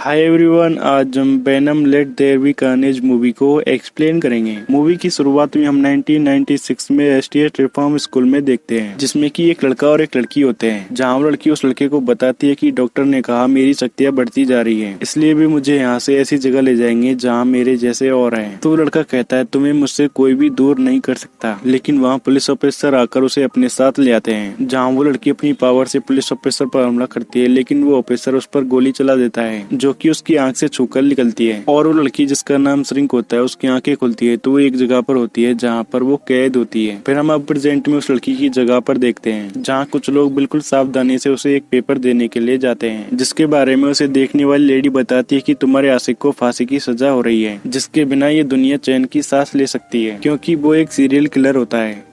हाय everyone, आज हम Venom Let There Be Carnage movie को एक्सप्लेन करेंगे। मूवी की शुरुआत में हम 1996 में एसटीएस रिफॉर्म स्कूल में देखते हैं, जिसमें कि एक लड़का और एक लड़की होते हैं। जहां वो लड़की उस लड़के को बताती है कि डॉक्टर ने कहा मेरी शक्तियां बढ़ती जा रही हैं, इसलिए भी मुझे यहाँ से ऐसी जगह ले जाएंगे जहाँ मेरे जैसे और हैं। तो वो लड़का कहता है तुम्हें मुझसे कोई भी दूर नहीं कर सकता, लेकिन वहाँ पुलिस ऑफिसर आकर उसे अपने साथ ले आते हैं। जहाँ वो लड़की अपनी पावर से पुलिस ऑफिसर पर हमला करती है, लेकिन वो ऑफिसर उस पर गोली चला देता है जो कि उसकी आंख से छूकर निकलती है। और वो लड़की जिसका नाम श्रिंक होता है, उसकी आंखें खुलती है तो वो एक जगह पर होती है जहाँ पर वो कैद होती है। फिर हम अब प्रेजेंट में उस लड़की की जगह पर देखते हैं, जहाँ कुछ लोग बिल्कुल सावधानी से उसे एक पेपर देने के लिए जाते हैं, जिसके बारे में उसे देखने वाली लेडी बताती है कि तुम्हारे आशिक को फांसी की सजा हो रही है, जिसके बिना ये दुनिया चैन की सांस ले सकती है, क्योंकि वो एक सीरियल किलर होता है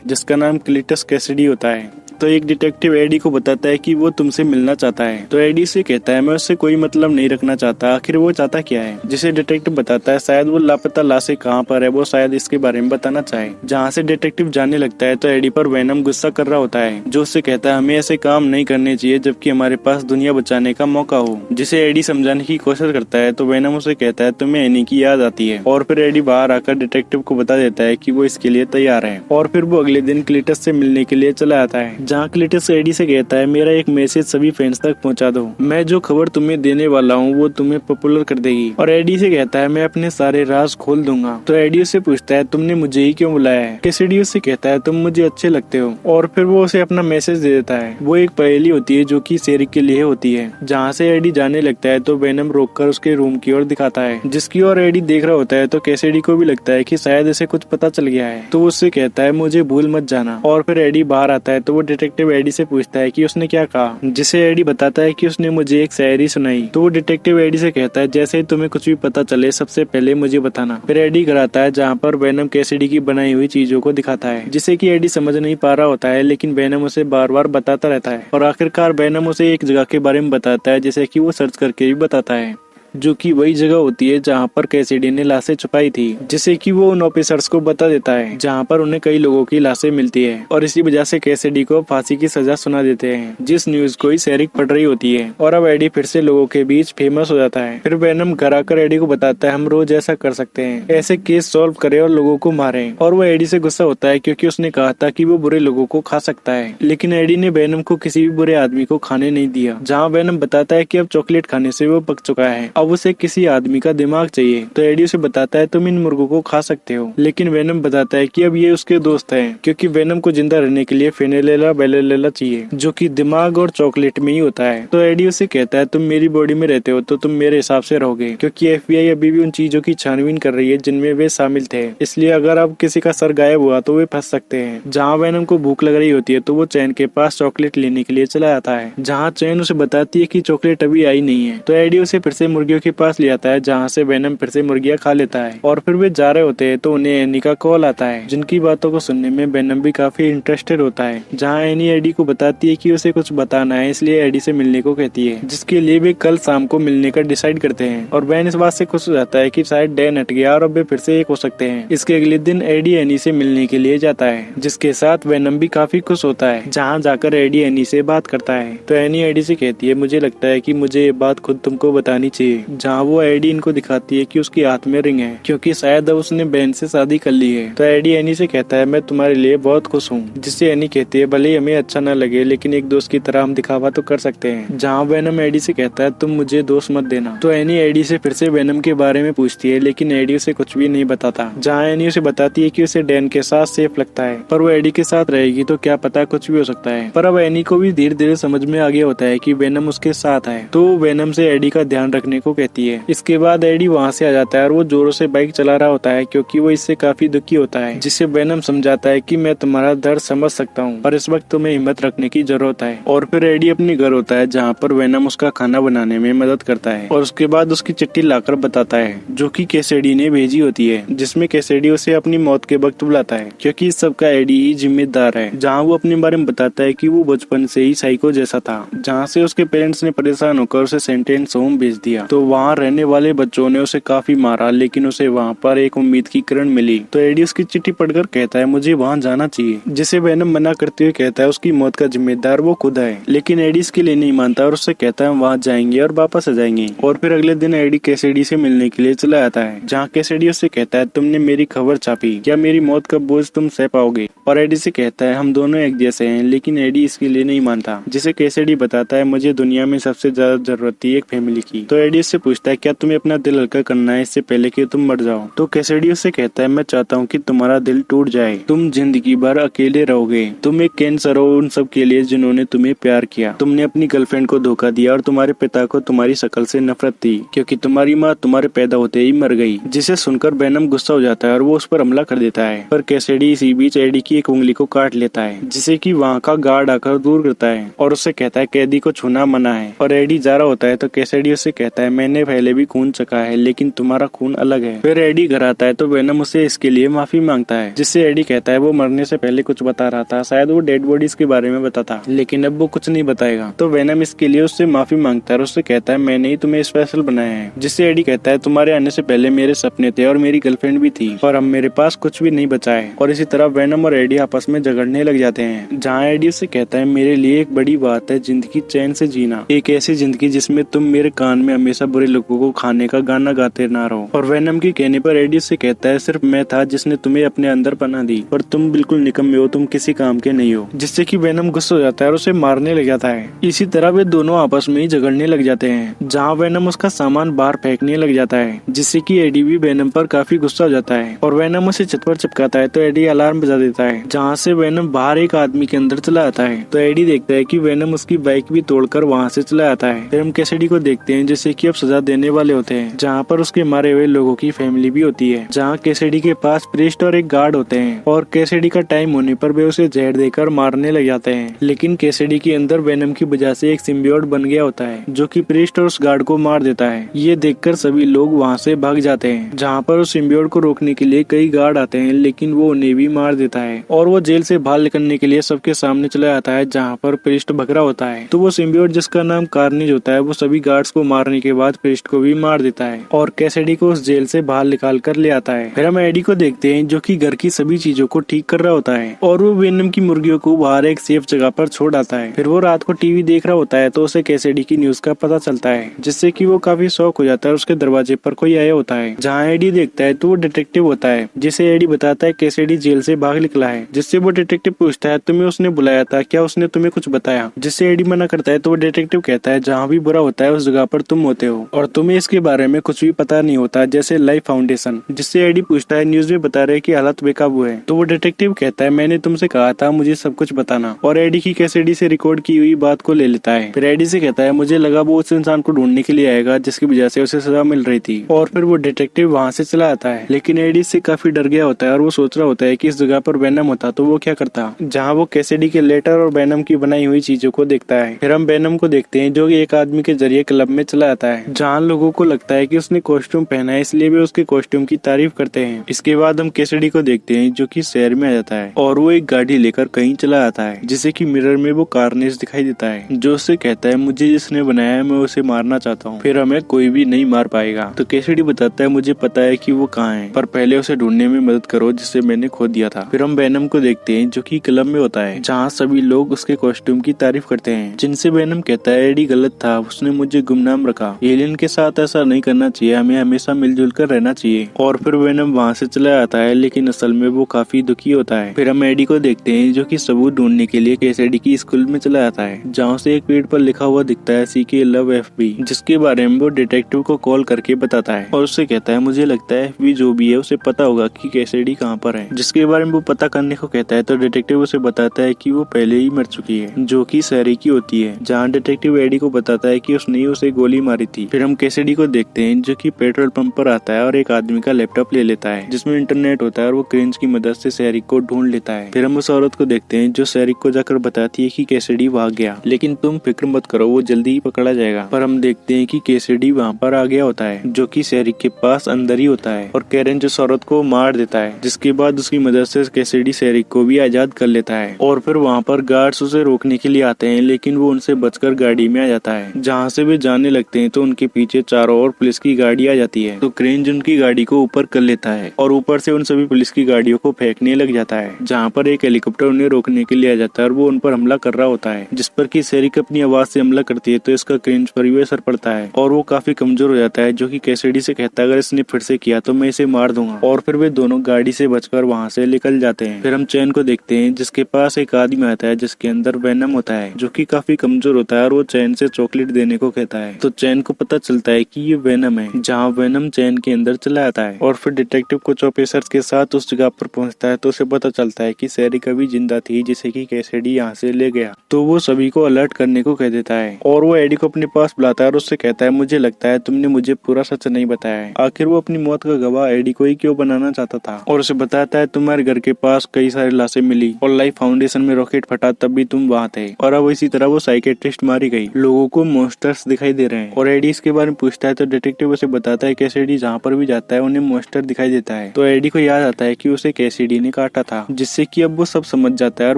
जिसका नाम क्लीटस कैसिडी होता है। तो एक डिटेक्टिव एडी को बताता है कि वो तुमसे मिलना चाहता है। तो एडी से कहता है मैं उससे कोई मतलब नहीं रखना चाहता, आखिर वो चाहता क्या है। जिसे डिटेक्टिव बताता है शायद वो लापता लाशें कहाँ पर है, वो शायद इसके बारे में बताना चाहे। जहाँ से डिटेक्टिव जानने लगता है तो एडी पर वेनम गुस्सा कर रहा होता है, जो उससे कहता है हमें ऐसे काम नहीं करने चाहिए जबकि हमारे पास दुनिया बचाने का मौका हो। जिसे एडी समझाने की कोशिश करता है तो वेनम उसे कहता है तुम्हें एनी की याद आती है। और फिर एडी बाहर आकर डिटेक्टिव को बता देता है कि वो इसके लिए तैयार है। और फिर वो अगले दिन क्लीटस से मिलने के लिए चला आता है, जहाँ क्लीटस एडी से कहता है मेरा एक मैसेज सभी फैंस तक पहुंचा दो, मैं जो खबर तुम्हें देने वाला हूँ वो तुम्हें पॉपुलर कर देगी। और एडी से कहता है मैं अपने सारे राज खोल दूंगा। तो एडी उससे पूछता है तुमने मुझे ही क्यों बुलाया है। कैसिडी उससे कहता है तुम मुझे अच्छे लगते हो। और फिर वो उसे अपना मैसेज दे देता है। वो एक पहेली होती है जो कि शेरिक के लिए होती है। जहाँ से एडी जाने लगता है तो वेनम रोककर उसके रूम की ओर दिखाता है, जिसकी ओर एडी देख रहा होता है। तो कैसिडी को भी लगता है कि शायद इसे कुछ पता चल गया है, तो वो उससे कहता है मुझे भूल मत जाना। और फिर एडी बाहर आता है तो वो डिटेक्टिव एडी से पूछता है कि उसने क्या कहा, जिसे एडी बताता है कि उसने मुझे एक शायरी सुनाई। तो वो डिटेक्टिव एडी से कहता है जैसे ही तुम्हें कुछ भी पता चले सबसे पहले मुझे बताना। फिर एडी घर आता है जहाँ पर वेनम कैसिडी की बनाई हुई चीजों को दिखाता है, जिसे कि एडी समझ नहीं पा रहा होता है, लेकिन वेनम उसे बार बार बताता रहता है। और आखिरकार वेनम उसे एक जगह के बारे में बताता है जिसे कि वो सर्च करके भी बताता है, जो कि वही जगह होती है जहाँ पर कैसिडी ने लाशें छुपाई थी, जिसे कि वो उन ऑफिसर्स को बता देता है जहाँ पर उन्हें कई लोगों की लाशें मिलती है। और इसी वजह से कैसिडी को फांसी की सजा सुना देते हैं, जिस न्यूज को शेरिक पढ़ रही होती है। और अब एडी फिर से लोगों के बीच फेमस हो जाता है। फिर वेनम घर आकर एडी को बताता है हम रोज ऐसा कर सकते हैं, ऐसे केस सॉल्व करें और लोगों को मारे। और वो एडी से गुस्सा होता है क्योंकि उसने कहा था कि वो बुरे लोगों को खा सकता है, लेकिन एडी ने वेनम को किसी भी बुरे आदमी को खाने नहीं दिया। जहाँ वेनम बताता है कि अब चॉकलेट खाने से वो पक चुका है, अब उसे किसी आदमी का दिमाग चाहिए। तो एडी उसे बताता है तुम इन मुर्गों को खा सकते हो, लेकिन वेनम बताता है कि अब ये उसके दोस्त हैं, क्योंकि वेनम को जिंदा रहने के लिए फेनेलेला बेलेलेला चाहिए, जो कि दिमाग और चॉकलेट में ही होता है। तो एडी उसे कहता है तुम मेरी बॉडी में रहते हो तो तुम मेरे हिसाब से रहोगे, क्योंकि एफबीआई अभी भी उन चीजों की छानबीन कर रही है जिनमें वे शामिल थे, इसलिए अगर अब किसी का सर गायब हुआ तो वे फंस सकते हैं। जहाँ वेनम को भूख लग रही होती है तो वो चैन के पास चॉकलेट लेने के लिए चला जाता है, जहाँ चैन उसे बताती है कि चॉकलेट अभी आई नहीं है। तो एडी उसे फिर से मुर्गियों के पास ले आता है, जहाँ से वेनम फिर से मुर्गियां खा लेता है। और फिर वे जा रहे होते हैं तो उन्हें एनी का कॉल आता है, जिनकी बातों को सुनने में वेनम भी काफी इंटरेस्टेड होता है। जहाँ एनी एडी को बताती है कि उसे कुछ बताना है, इसलिए एडी से मिलने को कहती है, जिसके लिए वे कल शाम को मिलने का डिसाइड करते हैं। और वेन इस बात से खुश हो जाता है कि शायद डैन हट गया और अब वे फिर से एक हो सकते हैं। इसके अगले दिन एडी एनी से मिलने के लिए जाता है, जिसके साथ वेनम भी काफी खुश होता है। जहाँ जाकर एडी एनी से बात करता है तो एनी एडी से कहती है मुझे लगता है कि मुझे ये बात खुद तुमको बतानी चाहिए। जहाँ वो एडी इनको दिखाती है कि उसके हाथ में रिंग है, क्योंकि शायद अब उसने बेन से शादी कर ली है। तो एडी एनी से कहता है मैं तुम्हारे लिए बहुत खुश हूँ, जिससे एनी कहती है भले ही हमें अच्छा न लगे लेकिन एक दोस्त की तरह हम दिखावा तो कर सकते हैं। जहाँ वेनम एडी से कहता है तुम मुझे दोस्त मत देना। तो एनी एडी से फिर से वेनम के बारे में पूछती है, लेकिन एडी उसे कुछ भी नहीं बताता। जहाँ एनी उसे बताती है कि उसे डैन के साथ सेफ लगता है, पर वो एडी के साथ रहेगी तो क्या पता कुछ भी हो सकता है। पर अब एनी को भी धीरे धीरे समझ में आ गया होता है कि वेनम उसके साथ है, तो वेनम से एडी का ध्यान रखने को कहती है। इसके बाद एडी वहाँ से आ जाता है और वो जोरों से बाइक चला रहा होता है, क्योंकि वो इससे काफी दुखी होता है। जिससे वेनम समझाता है कि मैं तुम्हारा दर्द समझ सकता हूँ, पर इस वक्त तुम्हें हिम्मत रखने की जरूरत है। और फिर एडी अपने घर होता है, जहाँ पर वेनम उसका खाना बनाने में मदद करता है। और उसके बाद उसकी चिट्ठी लाकर बताता है, जो कि कैसिडी ने भेजी होती है, जिसमें कैसिडी उसे अपनी मौत के वक्त बुलाता है, क्योंकि इस सब का एडी ही जिम्मेदार है। जहाँ वो अपने बारे में बताता है कि वो बचपन से ही साइको जैसा था, जहाँ से उसके पेरेंट्स ने परेशान होकर उसे सेंटेंस होम भेज दिया। तो वहाँ रहने वाले बच्चों ने उसे काफी मारा, लेकिन उसे वहाँ पर एक उम्मीद की किरण मिली। तो एडी उसकी चिट्ठी पढ़कर कहता है मुझे वहाँ जाना चाहिए, जिसे वेनम मना करते हुए कहता है उसकी मौत का जिम्मेदार वो खुद है। लेकिन एडी इसके लिए नहीं मानता और उससे कहता है हम वहाँ जाएंगे और वापस आ जाएंगे। और फिर अगले दिन एडी कैसिडी से मिलने के लिए चला आता है, जहाँ कैसिडी उससे कहता है तुमने मेरी खबर छापी, क्या मेरी मौत का बोझ तुम सह पाओगे? और एडी से कहता है हम दोनों एक जैसे हैं। लेकिन एडी इसके लिए नहीं मानता, जिसे कैसिडी बताता है मुझे दुनिया में सबसे ज्यादा जरूरत थी एक फैमिली की। तो एडी उससे पूछता है क्या तुम्हें अपना दिल हल्का करना है इससे पहले कि तुम मर जाओ? तो कैसिडी उससे कहता है मैं चाहता हूँ कि तुम्हारा दिल टूट जाए, तुम जिंदगी भर अकेले रहोगे, तुम एक कैंसर हो उन सब के लिए जिन्होंने तुम्हें प्यार किया। तुमने अपनी गर्लफ्रेंड को धोखा दिया और तुम्हारे पिता को तुम्हारी शक्ल से नफरत थी, क्योंकि तुम्हारी माँ तुम्हारे पैदा होते ही मर गई। जिसे सुनकर वेनम गुस्सा हो जाता है और वो उस पर हमला कर देता है। पर कैसिडी इसी बीच एडी की एक उंगली को काट लेता है, जिसे कि वहाँ का गार्ड आकर दूर करता है और उससे कहता है कैदी को छूना मना है। और एडी जा रहा होता है तो कैसिडी उससे कहता है मैंने पहले भी खून चखा है, लेकिन तुम्हारा खून अलग है। फिर एडी घर आता है तो वेनम उसे इसके लिए माफी मांगता है, जिससे एडी कहता है वो मरने से पहले कुछ बता रहा था, शायद वो डेड बॉडीज के बारे में बताता, लेकिन अब वो कुछ नहीं बताएगा। तो वेनम इसके लिए उससे माफी मांगता है और उससे कहता है मैंने ही तुम्हें स्पेशल बनाया है। जिससे एडी कहता है तुम्हारे आने से पहले मेरे सपने थे और मेरी गर्लफ्रेंड भी थी, और अब मेरे पास कुछ भी नहीं बचा है। और इसी तरह वेनम और एडी आपस में झगड़ने लग जाते हैं, जहाँ एडी उससे कहता है मेरे लिए एक बड़ी बात है जिंदगी चैन से जीना, एक ऐसी जिंदगी जिसमें तुम मेरे कान में हमेशा बुरे लोगों को खाने का गाना गाते ना रहो। और वेनम के कहने पर एडी उससे कहता है सिर्फ मैं था जिसने तुम्हें अपने अंदर पनाह दी, और तुम बिल्कुल निकम्मे हो, तुम किसी काम के नहीं हो। जिससे कि वेनम गुस्सा हो जाता है और उसे मारने लग जाता है। इसी तरह वे दोनों आपस में ही झगड़ने लग जाते हैं, जहाँ वेनम उसका सामान बाहर फेंकने लग जाता है, जिससे कि एडी भी वेनम पर काफी गुस्सा हो जाता है और वेनम उसे छत पर चिपकाता है। तो एडी अलार्म बजा देता है, जहाँ से वेनम बाहर एक आदमी के अंदर चला आता है। तो एडी देखता है कि वेनम उसकी बाइक भी तोड़कर वहाँ से चला आता है। फिर हम कैसिडी को देखते हैं जैसे कि अब सजा देने वाले होते हैं, जहाँ पर उसके मारे हुए लोगों की फैमिली भी होती है, जहाँ कैसिडी के पास प्रीस्ट और एक गार्ड होते हैं। और कैसिडी का टाइम होने पर वे उसे जहर देकर मारने लग जाते हैं। लेकिन कैसिडी के अंदर वेनम की वजह से एक सिम्बियोट बन गया होता है, जो कि प्रीस्ट और उस गार्ड को मार देता है। ये देखकर सभी लोग वहाँ से भाग जाते हैं, जहाँ पर उस सिम्बियोट को रोकने के लिए कई गार्ड आते हैं, लेकिन वो उन्हें भी मार देता है। और वो जेल से बाहर निकलने के लिए सबके सामने चला जाता है, जहाँ पर प्रीस्ट भगरा होता है। तो वो सिम्बियोट जिसका नाम कार्निज होता है, वो सभी गार्ड्स को मारने के बाद प्रीस्ट को भी मार देता है और कैसिडी को उस जेल से बाहर निकाल कर ले आता है। फिर हम एडी को देखते हैं जो कि घर की सभी चीजों को ठीक कर रहा होता है, और वो वेनम की मुर्गियों को बाहर एक सेफ जगह पर छोड़ आता है। फिर वो रात को टीवी देख रहा होता है तो उसे कैसिडी की न्यूज का पता चलता है, जिससे कि वो काफी शौक हो जाता है। उसके दरवाजे पर कोई आया होता है, जहाँ एडी देखता है तो वो डिटेक्टिव होता है, जिसे एडी बताता है कैसिडी जेल से भाग निकला है। जिससे वो डिटेक्टिव पूछता है तुम्हें उसने बुलाया था, क्या उसने तुम्हें कुछ बताया? जिससे एडी मना करता है तो वो डिटेक्टिव कहता है जहाँ भी बुरा होता है उस जगह पर तुम होते हो और तुम्हें इसके बारे में कुछ भी पता नहीं होता, जैसे लाइफ फाउंडेशन। जिससे एडी पूछता है न्यूज में बता रहे कि हालत बेकाबू है। तो वो डिटेक्टिव कहता है मैंने तुमसे कहा था मुझे सब कुछ बताना, और एडी की कैसिडी से रिकॉर्ड की हुई बात को ले लेता है। फिर एडी से कहता है मुझे लगा वो उस इंसान को ढूंढने के लिए आएगा जिसकी वजह से उसे सजा मिल रही थी। और फिर वो डिटेक्टिव वहाँ से चला आता है, लेकिन एडी से काफी डर गया होता है और वो सोच रहा होता है कि इस जगह पर वेनम होता तो वो क्या करता, जहाँ वो कैसिडी के लेटर और वेनम की बनाई हुई चीजों को देखता है। फिर हम वेनम को देखते हैं जो एक आदमी के जरिए क्लब में चला आता है, जहाँ लोगों को लगता है कि उसने कॉस्ट्यूम पहना है, इसलिए वे उसके कॉस्ट्यूम की तारीफ करते हैं। इसके बाद हम कैसिडी को देखते हैं जो कि शहर में आ जाता है और वो एक गाड़ी लेकर कहीं चला आता है, जिसे कि मिरर में वो कार्नेज दिखाई देता है, जो उससे कहता है मुझे जिसने बनाया है मैं उसे मारना चाहता हूँ, फिर हमें कोई भी नहीं मार पाएगा। तो कैसिडी बताता है मुझे पता है कि वो कहाँ है, पर पहले उसे ढूंढने में मदद करो जिसे मैंने खो दिया था। फिर हम वेनम को देखते हैं जो कि क्लब में होता है, जहाँ सभी लोग उसके कॉस्ट्यूम की तारीफ करते हैं, जिनसे वेनम कहता है एडी गलत था, उसने मुझे गुमनाम रखा, एलियन के साथ ऐसा नहीं करना चाहिए, हमें हमेशा मिलजुल कर रहना चाहिए। और फिर वेनम वहाँ से चला आता है, लेकिन असल में वो काफी दुखी होता है। फिर हम एडी को देखते हैं जो कि सबूत ढूंढने के लिए कैसिडी की स्कूल में चला आता है, जहाँ से एक पेड़ पर लिखा हुआ दिखता है CK लव FB, जिसके बारे में वो डिटेक्टिव को कॉल करके बताता है और उससे कहता है मुझे लगता है FB जो भी है उसे पता होगा कि कैसिडी कहाँ पर है, जिसके बारे में वो पता करने को कहता है। तो डिटेक्टिव उसे बताता है कि वो पहले ही मर चुकी है, जो कि शहरी की होती है, जहाँ डिटेक्टिव एडी को बताता है कि उसने ही उसे गोली मारी थी। फिर हम कैसिडी को देखते हैं जो कि पेट्रोल पंप पर आता है और एक आदमी का लैपटॉप ले लेता है जिसमें इंटरनेट होता है और वो क्रेंच की मदद से शहरिक को ढूंढ लेता है। फिर हम उस औरत को देखते हैं जो शहरिक को जाकर बताती है कि कैसिडी भाग गया, लेकिन तुम फिक्र मत करो वो जल्दी ही पकड़ा जाएगा। पर हम देखते हैं कि कैसिडी वहाँ पर आ गया होता है, जो कि शहरिक के पास अंदर ही होता है, और कैरन उस औरत को मार देता है, जिसके बाद उसकी मदद से कैसिडी शहरिक को भी आजाद कर लेता है। और फिर वहाँ पर गार्ड्स उसे रोकने के लिए आते हैं, लेकिन वो उनसे बचकर गाड़ी में आ जाता है। जहाँ से वे जाने लगते हैं तो उनके पीछे चारों ओर पुलिस की गाड़ी आ जाती है। तो क्रेंज उनकी गाड़ी को ऊपर कर लेता है और ऊपर से उन सभी पुलिस की गाड़ियों को फेंकने लग जाता है, जहाँ पर एक हेलीकॉप्टर उन्हें रोकने के लिए आ जाता है और वो उन पर हमला कर रहा होता है, जिस पर कि शेरिक अपनी आवाज से हमला करती है। तो इसका क्रेंज पर भी असर पड़ता है और वो काफी कमजोर हो जाता है, जो कि कैसिडी से कहता है अगर इसने फिर से किया तो मैं इसे मार दूंगा। और फिर वे दोनों गाड़ी से बचकर वहाँ से निकल जाते हैं। फिर हम चैन को देखते हैं, जिसके पास एक आदमी आता है जिसके अंदर वेनम होता है, जो कि काफी कमजोर होता है और वो चैन से चॉकलेट देने को कहता है। तो चैन को पता चलता है कि ये वेनम है, जहाँ वेनम चैन के अंदर चला आता है। और फिर डिटेक्टिव कुछ ऑफिसर्स के साथ उस जगह पर पहुंचता है तो उसे पता चलता है कि शेरिक अभी जिंदा थी, जिसे कि कैसिडी यहाँ से ले गया। तो वो सभी को अलर्ट करने को कह देता है और वो एडी को अपने पास बुलाता है और उससे कहता है मुझे लगता है तुमने मुझे पूरा सच नहीं बताया है। आखिर वो अपनी मौत का गवाह एडी को ही क्यों बनाना चाहता था, और उसे बताता है तुम्हारे घर के पास कई सारी लाशें मिली और लाइफ फाउंडेशन में रॉकेट फटा तब भी तुम वहाँ थे, और अब इसी तरह वो साइकेट्रिस्ट मारी गई, लोगों को मॉन्स्टर्स दिखाई दे रहे हैं। और एडी इसके बारे में पूछता है तो डिटेक्टिव उसे बताता है कैसिडी जहाँ पर भी जाता है उन्हें मॉन्स्टर दिखाई देता है। तो एडी को याद आता है कि उसे कैसिडी ने काटा था, जिससे कि अब वो सब समझ जाता है और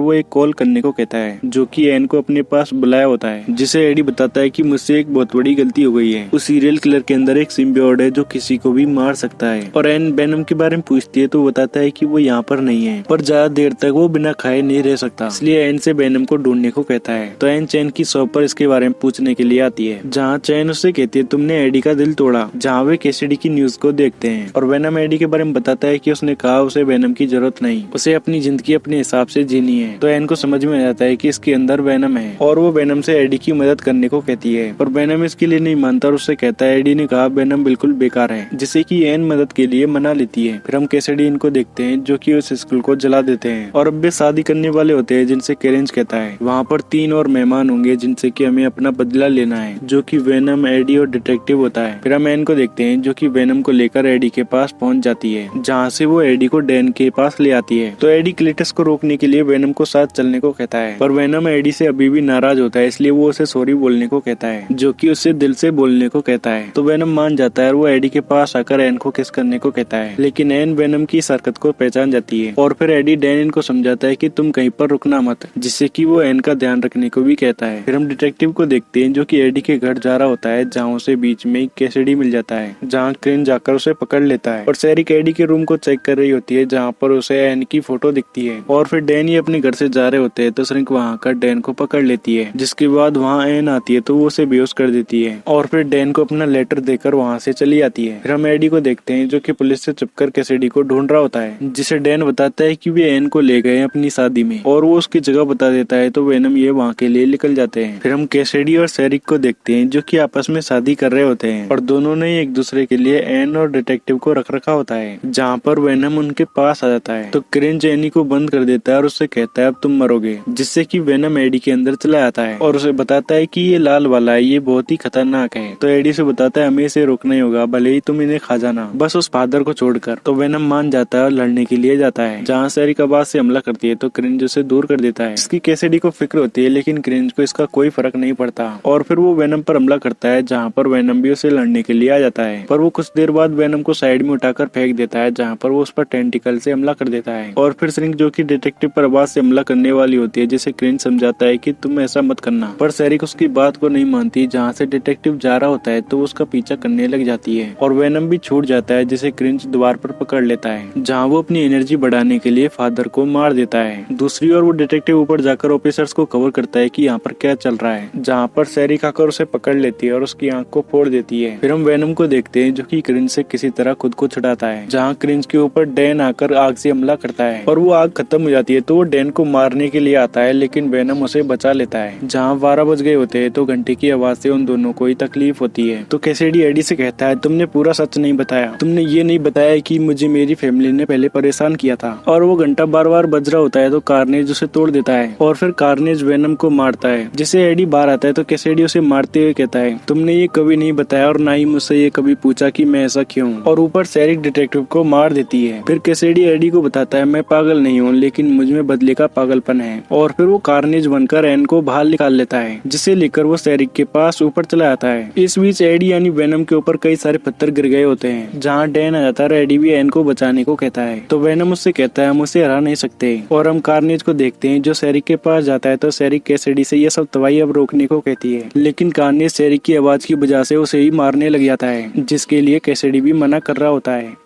वो एक कॉल करने को कहता है, जो कि एन को अपने पास बुलाया होता है, जिसे एडी बताता है कि मुझसे एक बहुत बड़ी गलती हो गई है। उस सीरियल किलर के अंदर एक सिम्बियोट है जो किसी को भी मार सकता है। और एन वेनम के बारे में पूछती है तो बताता है कि वो यहाँ पर नहीं है, पर ज्यादा देर तक वो बिना खाए नहीं रह सकता, इसलिए एन से वेनम को ढूंढने को कहता है। तो एन चैन की शॉप पर इसके बारे में पूछने के लिए आती है, जहाँ चैन उससे कहती है तुमने एडी का दिल तोड़ा, जहाँ वे कैसिडी की न्यूज को देखते हैं। और वेनम एडी के बारे में बताता है कि उसने कहा उसे वेनम की जरूरत नहीं, उसे अपनी जिंदगी अपने हिसाब से जीनी है। तो एन को समझ में आ जाता है कि इसके अंदर वेनम है और वो वेनम से एडी की मदद करने को कहती है, पर वेनम इसके लिए नहीं मानता और उससे कहता है एडी ने कहा वेनम बिल्कुल बेकार है, जिसे कि एन मदद के लिए मना लेती है। फिर हम कैसिडी इनको देखते हैं जो कि उस स्कूल को जला देते हैं और अब वे शादी करने वाले होते हैं, जिनसे कैरेंज कहता है वहाँ पर 3 और मेहमान होंगे जिनसे कि हमें अपना बदला लेना है, जो कि वेनम, एडी और डिटेक्टिव होता है। फिर हम एन को देखते हैं जो कि वेनम को लेकर एडी के पास पहुंच जाती है, जहाँ से वो एडी को डैन के पास ले आती है। तो एडी क्लेटस को रोकने के लिए वेनम को साथ चलने को कहता है, पर वेनम एडी से अभी भी नाराज होता है, इसलिए वो उसे सॉरी बोलने को कहता है, जो कि उससे दिल से बोलने को कहता है। तो वेनम मान जाता है और वो एडी के पास आकर एन को किस करने को कहता है, लेकिन एन वेनम की इस हरकत को पहचान जाती है और फिर एडी डैन को समझाता है कि तुम कहीं पर रुकना मत, जिससे कि वो एन का ध्यान रखने को भी कहता है। फिर हम डिटेक्टिव को देखते हैं जो कि एडी के घर जा रहा होता है, जहाँ उसे बीच में कैसिडी मिल जाता है, जहाँ क्रेन जाकर उसे पकड़ लेता है और शेरिक एडी के रूम को चेक कर रही होती है, जहाँ पर उसे एन की फोटो दिखती है। और फिर डैन ये अपने घर से जा रहे होते हैं तो श्रिंक वहाँ आकर डैन को पकड़ लेती है, जिसके बाद वहाँ एन आती है तो वो उसे बेहोश कर देती है और फिर डैन को अपना लेटर देकर वहाँ से चली आती है। फिर हम एडी को देखते हैं जो कि पुलिस से छुपकर कैसिडी को ढूंढ रहा होता है, जिसे डैन बताता है कि वे एन को ले गए अपनी शादी में और वो उसकी जगह बता देता है, तो वेनम ये वहाँ के लिए निकल जाते हैं। फिर हम कैसिडी और शेरिक को देखते हैं जो कि आपस में शादी कर रहे होते हैं और दोनों ने एक दूसरे के लिए एन और डिटेक्टिव को रख रखा होता है, जहाँ पर वेनम उनके पास आ जाता है। तो क्रेंज एनी को बंद कर देता है और उससे कहता है अब तुम मरोगे, जिससे कि वेनम एडी के अंदर चला आता है और उसे बताता है कि ये लाल वाला है, ये बहुत ही खतरनाक है। तो एडी से बताता है हमें इसे रोकना ही होगा, भले ही तुम इन्हें खा जाना, बस उस फादर को छोड़कर। तो वेनम मान जाता है और लड़ने के लिए जाता है, जहाँ शेरिक आवाज से हमला करती है तो क्रेंज उसे दूर कर देता है। इसकी कैसिडी को फिक्र होती है, लेकिन क्रेंज को इसका कोई फर्क नहीं पड़ता और फिर वो वेनम पर हमला करता है, जहाँ पर वेनम भी उसे लड़ने के लिए आ जाता है, पर वो कुछ देर बाद वेनम को साइड में उठाकर फेंक देता है, जहाँ पर वो उस पर टेंटिकल से हमला कर देता है। और फिर श्रिंक जो कि डिटेक्टिव पर आवाज से हमला करने वाली होती है, जिसे क्रेंज समझाता है कि तुम ऐसा मत करना, पर शेरिक उसकी बात को नहीं मानती। जहाँ से डिटेक्टिव जा रहा होता है तो उसका पीछा करने लग जाती है और वेनम भी छूट जाता है, जिसे क्रेंज द्वार पर पकड़ लेता है, जहाँ वो अपनी एनर्जी बढ़ाने के लिए फादर को मार देता है। दूसरी ओर वो डिटेक्टिव ऊपर जाकर ऑफिसर्स को कवर करता है कि यहाँ पर क्या चल रहा है, जहाँ पर शेरिक आकर उसे पकड़ लेती है और उसकी आंख को फोड़ देती है। फिर हम वेनम को देखते हैं जो कि क्रेंज से किसी तरह खुद को छुड़ाता है, जहाँ क्रेंज के ऊपर डैन आकर आग से हमला करता है और वो आग खत्म हो जाती है तो वो डैन को मारने के लिए आता है, लेकिन वेनम उसे बचा लेता है। जहाँ 12 बज गए होते हैं तो घंटे की आवाज से उन दोनों को ही तकलीफ होती है। तो कैसिडी एडी से कहता है तुमने पूरा सच नहीं बताया, तुमने ये नहीं बताया कि मुझे मेरी फैमिली ने पहले परेशान किया था। और वो घंटा बार बार बज रहा होता है तो कार्नेज उसे तोड़ देता है और फिर कार्नेज वेनम को मारता है, जिसे एडी बाहर आता है तो कैसिडी उसे मारते हुए कहता है तुमने ये कभी नहीं बताया और ना ही मुझसे ये कभी पूछा कि मैं ऐसा क्यों, और ऊपर शेरिक डिटेक्टिव को मार देती है। फिर कैसिडी एडी को बताता है मैं पागल नहीं हूँ, लेकिन मुझ में बदले का पागलपन है, और फिर वो कार्नेज बनकर एन को बाहर निकाल लेता है, जिसे लेकर वो शेरिक के पास ऊपर चला आता है। इस बीच एडी यानी वेनम के ऊपर कई सारे पत्थर गिर गए होते हैं, जहाँ डैन आ जाता है। एडी भी एन को बचाने को कहता है तो वेनम उससे कहता है हम उसे हरा नहीं सकते, और हम कार्नेज को देखते हैं जो शेरिक के पास जाता है तो शेरिक कैसिडी से ये सब तबाही अब रोकने को कहती है, लेकिन कार्नेज शेरिक की आवाज आवाज की वजह से उसे ही मारने लग जाता है, जिसके लिए कैसिडी भी मना कर रहा होता है।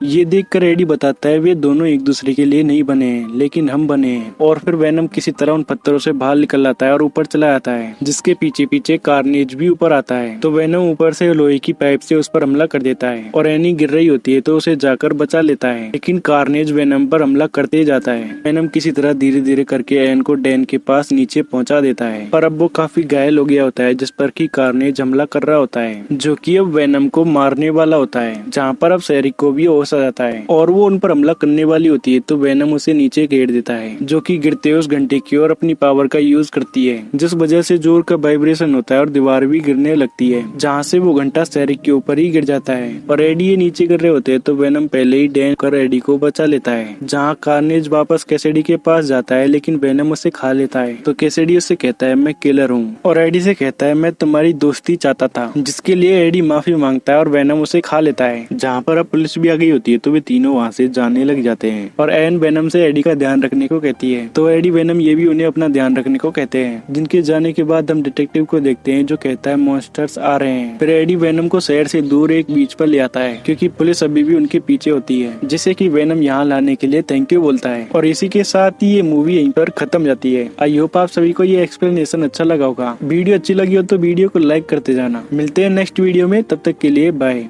ये देखकर एडी बताता है वे दोनों एक दूसरे के लिए नहीं बने हैं, लेकिन हम बने हैं। और फिर वेनम किसी तरह उन पत्थरों से बाहर निकल आता है और ऊपर चला आता है, जिसके पीछे पीछे कार्नेज भी ऊपर आता है। तो वेनम ऊपर से लोहे की पाइप से उस पर हमला कर देता है और एनी गिर रही होती है तो उसे जाकर बचा लेता है, लेकिन कार्नेज वेनम पर हमला करते जाता है। वेनम किसी तरह धीरे धीरे करके एन को डैन के पास नीचे पहुंचा देता है, पर अब वो काफी घायल हो गया होता है, जिस पर की कार्नेज हमला कर रहा होता है, जो कि अब वेनम को मारने वाला होता है। जहाँ पर अब सैरिक को भी होश आ जाता है और वो उन पर हमला करने वाली होती है, तो वेनम उसे नीचे घेर देता है, जो कि गिरते हुए उस घंटे की ओर अपनी पावर का यूज करती है, जिस वजह से जोर का वाइब्रेशन होता है और दीवार भी गिरने लगती है, जहाँ से वो घंटा सैरिक के ऊपर ही गिर जाता है। और एडी ये नीचे गिर रहे होते हैं तो वेनम पहले ही डैन कर एडी को बचा लेता है, जहाँ कार्नेज वापस कैसिडी के पास जाता है, लेकिन वेनम उसे खा लेता है। तो कैसिडी उससे कहता है मैं किलर हूँ, और एडी से कहता है मैं तुम्हारी दोस्ती चाहता था, जिसके लिए एडी माफी मांगता है और वेनम उसे खा लेता है। जहाँ पर अब पुलिस भी आ गई होती है तो वे तीनों वहाँ से जाने लग जाते हैं और एन वेनम से एडी का ध्यान रखने को कहती है, तो एडी वेनम ये भी उन्हें अपना ध्यान रखने को कहते हैं। जिनके जाने के बाद हम डिटेक्टिव को देखते हैं जो कहता है मॉन्स्टर्स आ रहे हैं। फिर एडी वेनम को शहर से दूर एक बीच पर ले आता है, क्योंकि पुलिस अभी भी उनके पीछे होती है, जिसे कि वेनम यहाँ लाने के लिए थैंक यू बोलता है। और इसी के साथ ही ये मूवी यहीं पर खत्म जाती है। आई होप आप सभी को ये एक्सप्लेनेशन अच्छा लगा होगा। वीडियो अच्छी लगी हो तो वीडियो को लाइक करते जाना। मिलते हैं नेक्स्ट वीडियो में, तब तक के लिए बाय।